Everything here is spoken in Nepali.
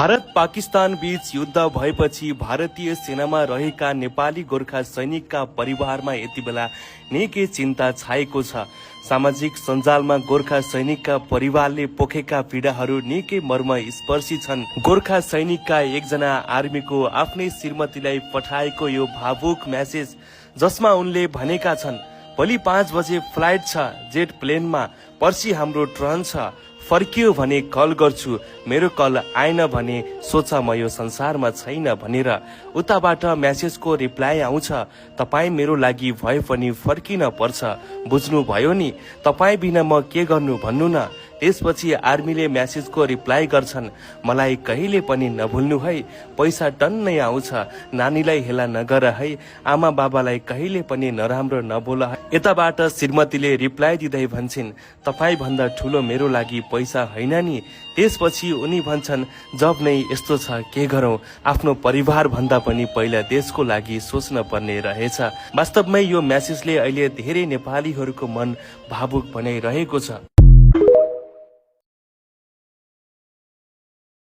भारत पाकिस्तान बीच युद्ध भएपछि भारतीय सेनामा रहेका नेपाली गोर्खा सैनिकका परिवारमा यति बेला निकै चिन्ता छाएको छ। सामाजिक सञ्जालमा गोर्खा सैनिकका परिवारले पोखेका पीडाहरू निकै मर्मस्पर्शी छन्। गोर्खा सैनिकका एकजना आर्मीको आफ्नै श्रीमतीलाई पठाएको यो भावुक मेसेज, जसमा उनले भनेका छन्, भोलि 5 बजे फ्लाइट छ जेट प्लेनमा, पर्सि हाम्रो ट्रेन छ, फर्कियो भने कल गर्छु, मेरो कल आएन भने सोच म यो संसारमा छैन भनेर। उताबाट मेसेजको रिप्लाई आउँछ, तपाईँ मेरो लागि भए पनि फर्किन पर्छ, बुझ्नु भयो नि, तपाईँ बिना म के गर्नु भन्नु न। त्यसपछि आर्मीले मेसेजको रिप्लाई गर्छन्, मलाई कहिले पनि नभुल्नु है, पैसा टन्नै आउँछ, नानीलाई हेला नगर है, आमा बाबालाई कहिले पनि नराम्रो नबोल है। यताबाट श्रीमतीले रिप्लाई दिँदै भन्छन्, तपाईँ भन्दा ठुलो मेरो लागि पैसा होइन नि। त्यसपछि उनी भन्छन्, जब नै यस्तो छ के गरौं, आफ्नो परिवार भन्दा पनि पहिला देशको लागि सोच्न पर्ने रहेछ। वास्तवमै यो मेसेजले अहिले धेरै नेपालीहरूको मन भावुक बनाइरहेको छ।